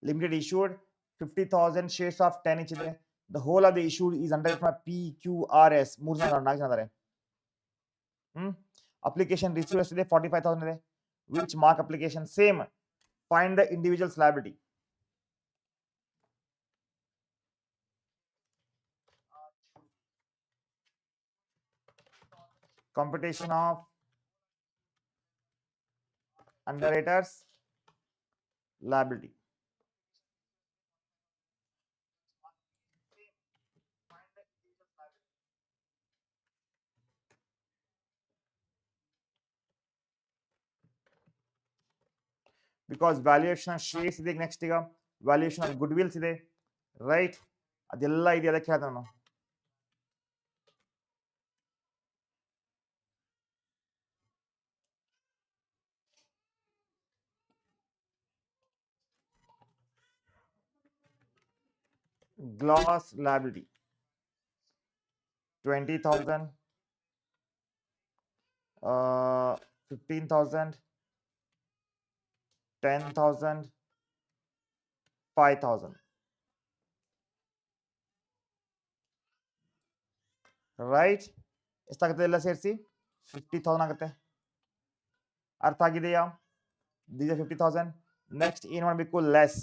limited issued 50,000 shares of 10 each ಇದೆ. The whole of the issued is under PQRS 3 ಜನ 4 ಜನ ಇದ್ದಾರೆ. Application received ಎಷ್ಟಿದೆ 45,000 ಇದೆ. Which mark application? Same. Find the individual's liability. Computation of underwriter's liability. Because valuation of shares ಇದೆ next ಈಗ valuation of goodwills ಇದೆ right ಅದೆಲ್ಲ ಇದೆ ಅದಕ್ಕೆ ಹೇಳ್ದೆ ನಾನು gloss liability 20,000 15,000 10,000 5,000 ರೈಟ್ ಎಷ್ಟಾಗುತ್ತೆ ಎಲ್ಲ ಸೇರಿಸಿ 50,000 ಆಗುತ್ತೆ ಅರ್ಥ ಆಗಿದೆಯಾ these are 50,000 ನೆಕ್ಸ್ಟ್ ಏನು ಮಾಡಬೇಕು ಲೆಸ್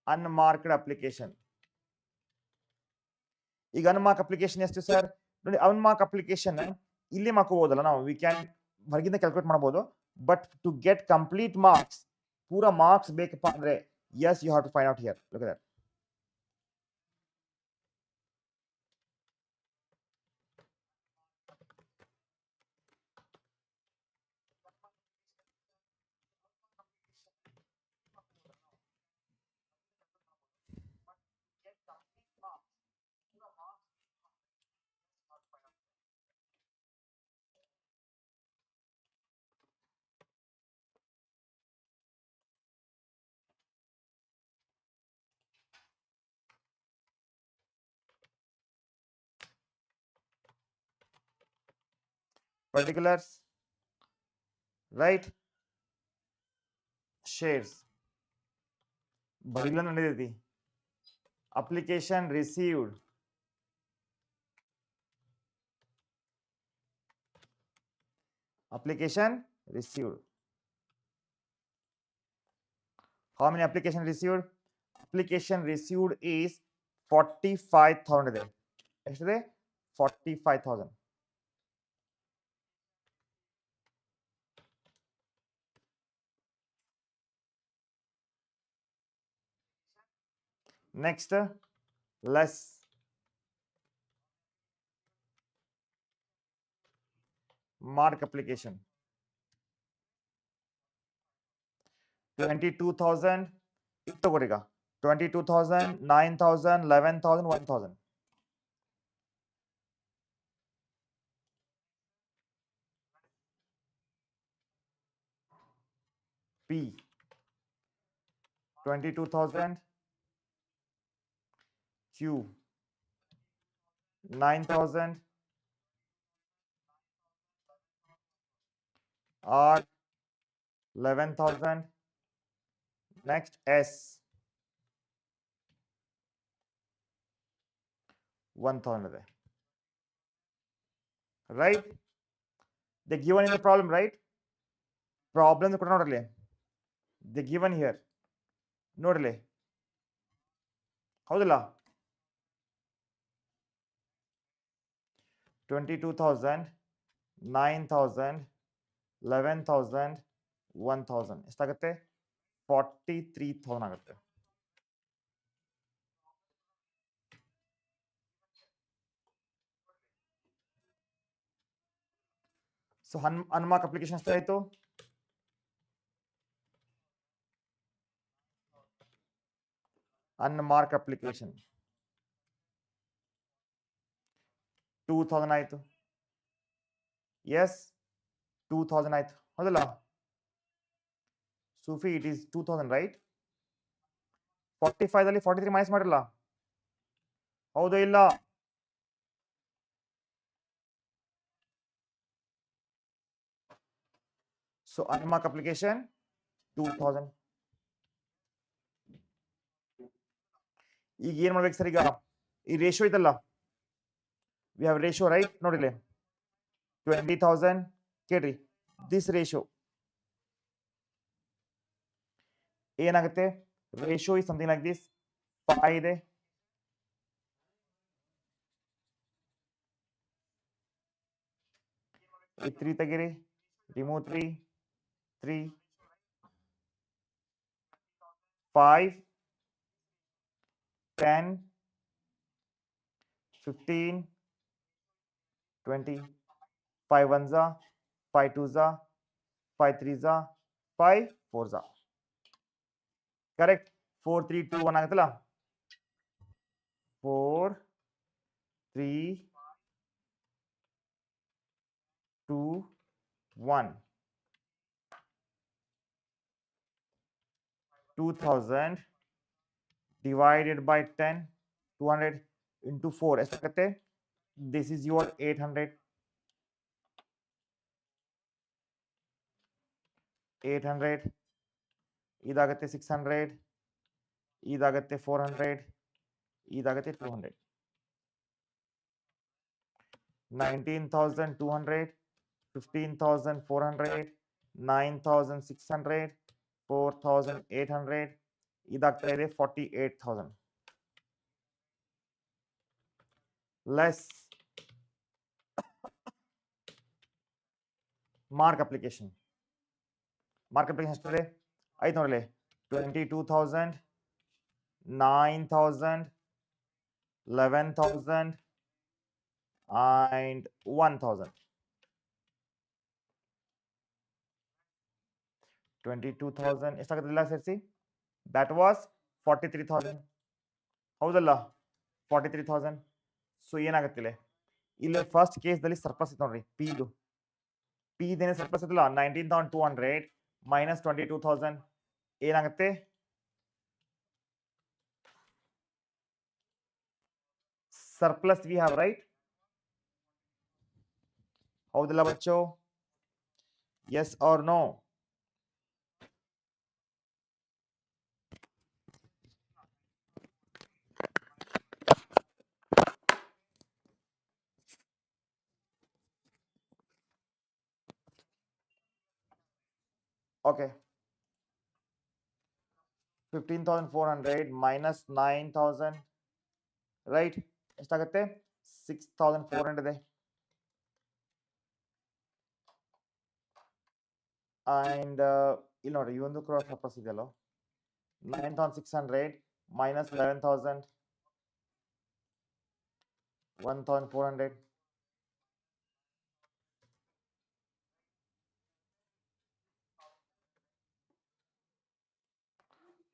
unmarked application ಈಗ ಅನ್ಮಾರ್ಕ್ ಅಪ್ಲಿಕೇಶನ್ ಎಷ್ಟು ಸರ್ ನೋಡಿ ಅನ್ಮಾರ್ಕ್ ಅಪ್ಲಿಕೇಶನ್ ಇಲ್ಲಿ ಮಾಡ್ಕೋಬಹುದಲ್ಲ ನಾವು ವಿ ಕ್ಯಾನ್ ಹೊರಗಿಂದ ಕ್ಯಾಲ್ಕುಲೇಟ್ ಮಾಡಬಹುದು but to get complete marks ಪೂರಾ ಮಾರ್ಕ್ಸ್ ಬೇಕಪ್ಪ ಅಂದ್ರೆ yes you have to find out here look at that particulars right shares ಬರಿಲ್ಲ ನಡೆದೈತಿ application received how many application received is 45,000 ಇದೆ ಎಷ್ಟಿದೆ 45,000 next less mark application 22,000 ಇದು ತಗೋರಿಗ 22,000 9,000 11,000 1,000 P 22,000 Q 9,000 R 11,000 next S 1,000 ಇದೆ right they given in the problem right problem ಕೂಡ ನೋಡ್ರಲಿ they given here ನೋಡ್ರಲಿ ಹೌದಲ್ಲ 22,000 9,000 11,000 1,000 ಎಷ್ಟಾಗುತ್ತೆ 43,000 ಆಗುತ್ತೆ so unmark application ಎಷ್ಟಾಯಿತು unmarked application 2,000 ಆಯ್ತು yes 2,000 ಆಯ್ತು ಹೌದಲ್ಲ ಸೂಫಿ ಇಟ್ ಈಸ್ 2,000 ರೈಟ್ 45 ಅಲ್ಲಿ 43 ಮೈನಸ್ ಮಾಡಿರಲ್ಲ ಹೌದು ಇಲ್ಲ ಸೊ ಅನ್ಮಾರ್ಕ್ ಅಪ್ಲಿಕೇಶನ್ 2000. ಈಗ ಏನ್ ಮಾಡ್ಬೇಕು ಸರ್? ಈಗ ಈ ರೇಷಿಯೋ ಇದಲ್ಲ, ವಿ ಹ್ಯಾವ್ ರೇಷಿಯೋ ರೈಟ್, ನೋಡಿಲಿ 20,000 ಕೇಳ್ರಿ. ದಿಸ್ ರೇಷಿಯೋ ಏನಾಗುತ್ತೆ? Ratio is something like this. 5 ಇದೆ, 3 ತೆಗಿರಿ, remove 3, 3, 5, 10, 15, 20, 5 1s, 5 2s, 5 3s, 5 4s. Correct. 4 3 2 1 ಆಗುತ್ತಲ್ಲ. 4 3 2 1. 2000 divided by 10, 200 into 4 ಎಷ್ಟಾಗುತ್ತೆ? This is your 800. 800 ಇದಾಗುತ್ತೆ 600, ಇದಾಗುತ್ತೆ 400, ಇದಾಗುತ್ತೆ 200. 19,200, 15,400, 9,600, 4,800, ಇದಾಗ್ತಾ ಇದೆ 48,000. Less mark application. Mark application ಎಷ್ಟಿದೆ? ಆಯ್ತು ನೋಡಲಿ, 22,000, 9,000, 11,000 and 1,000. 22,000 ಎಷ್ಟಾಗುತ್ತೆ ಎಲ್ಲ ಸೇರಿಸಿ? that was 43,000. ಹೌದಲ್ಲ? 43,000. ಸೊ ಏನಾಗುತ್ತೆ ಇಲ್ಲಿ ಫಸ್ಟ್ ಕೇಸ್ದಲ್ಲಿ ಸರ್ಪ್ಲಸ್ ಇತ್ತು ನೋಡ್ರಿ, ಪಿ ಇದು. ಪಿ ಇದೇನೆ ಸರ್ಪ್ಲಸ್ ಇತ್ತಲ್ಲ, 19,200 ಮೈನಸ್ 22,000 ಏನಾಗುತ್ತೆ? Surplus we have right. ಹೌದಲ್ಲ ಬಚ್ಚೋ? Yes or no? Okay. 15,400 minus 9,000, right? ಎಷ್ಟಾಗುತ್ತೆ? 6,400 ಇದೆ. And ಇಲ್ಲಿ ನೋಡಿ, ಈ ಒಂದು ಕ್ರಾಸ್ ವಾಪಸ್ ಇದೆಯಲ್ಲ, 9,600 minus 11,000, 1,400.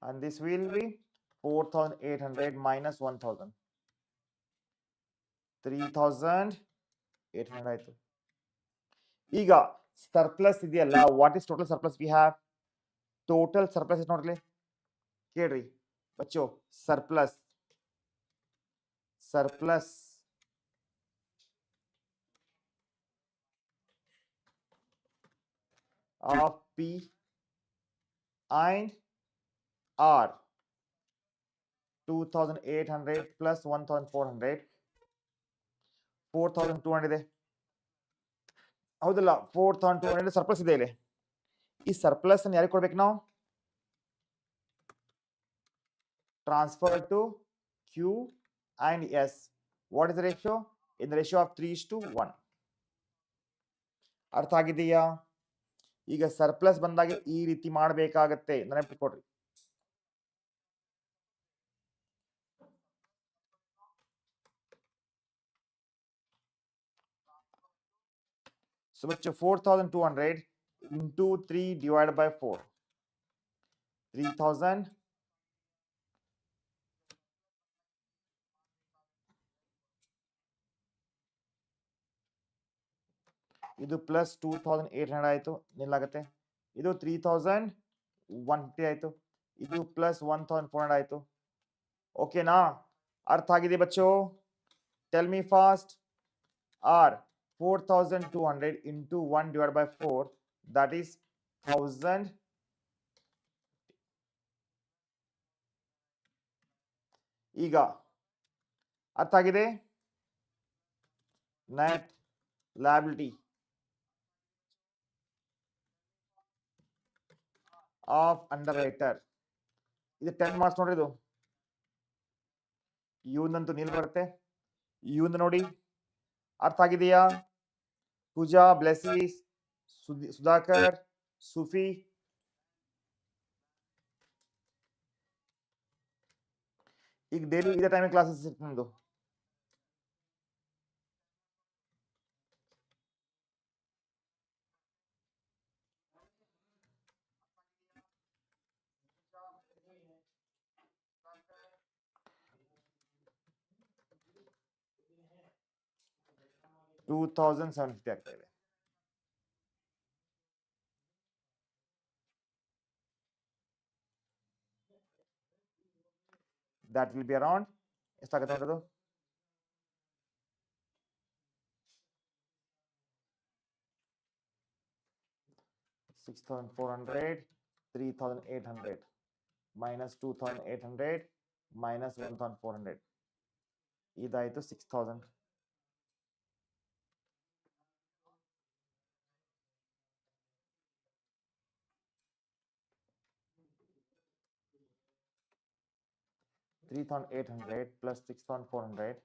And this will be 4,800 minus 1,000, 3,800 ಆಯ್ತು. ಈಗ ಸರ್ಪ್ಲಸ್ ಇದೆಯಲ್ಲ, what is total surplus we have? Total surplus ಎಷ್ಟು ನೋಡ್ಲಿ ಕೇಳ್ರಿ ಬಚ್ಚೋ. Surplus of P and R 2,800 plus 1,400, 4,200 ಇದೆ. ಹೌದಲ್ಲ? 4,200 ಸರ್ಪ್ಲಸ್ ಇದೆ ಇಲ್ಲಿ. ಈ ಸರ್ಪ್ಲಸ್ ಅನ್ನು ಯಾರಿಗೆ ಕೊಡ್ಬೇಕು ನಾವು? Transfer to Q and S. What is the ratio? In the ratio of 3:1. ಅರ್ಥ ಆಗಿದೆಯಾ? ಈಗ ಸರ್ಪ್ಲಸ್ ಬಂದಾಗ ಈ ರೀತಿ ಮಾಡಬೇಕಾಗತ್ತೆ, ನೆನಪಿಟ್ಕೊಡ್ರಿ. So bachcho 4,200 into 3 divided by 4, 3,000 ಇದು ಪ್ಲಸ್ 2,800 ಆಯ್ತು, ನಿಲ್ಲಾಗತ್ತೆ. ಇದು 3,150 ಆಯ್ತು, ಇದು ಪ್ಲಸ್ 1,400 ಆಯ್ತು. ಓಕೆನಾ? ಅರ್ಥ ಆಗಿದೆ ಬಚ್ಚೋ? Tell me fast. R 4,200 into 1 divided by 4, that is 1000 ಈಗ ಅರ್ಥ ಆಗಿದೆ net liability of under writer ಇದು 10 ಮಾರ್ಕ್ಸ್ ನೋಡ್ರಿ ಇದು ಇವಂದಂತೂ ನೀಲ್ ಬರುತ್ತೆ ಇವಂದು ನೋಡಿ ಅರ್ಥ ಆಗಿದೆಯಾ ಪೂಜಾ ಬ್ಲೆಸಿಸ್ ಸುಧಾಕರ್ ಸುಫಿ ಈಗ ಡೈಲಿ ಇದೇ ಟೈಮಿಗೆ ಕ್ಲಾಸಸ್ ಇರುತ್ತೆ ನಮ್ದು $2,750 ಆಗ್ತಾ ಇದೆ that will be around ಎಷ್ಟಾಗುತ್ತೆ ನೋಡೋದು $6,400 $3,800 minus $2,800 minus $1,400 ಇದಾಯ್ತು 6,000 $3,800 plus $6,400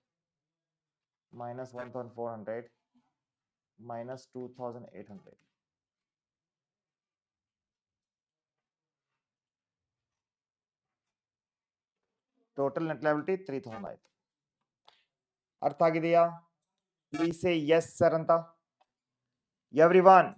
minus $1,400 minus $2,800 total net liability 3,000 ಆಯ್ತು ಅರ್ಥ ಆಗಿದೆಯಾ ಪ್ಲೀಸ್ ಸೇ ಎಸ್ ಸರ್ ಅಂತ ಎವ್ರಿವನ್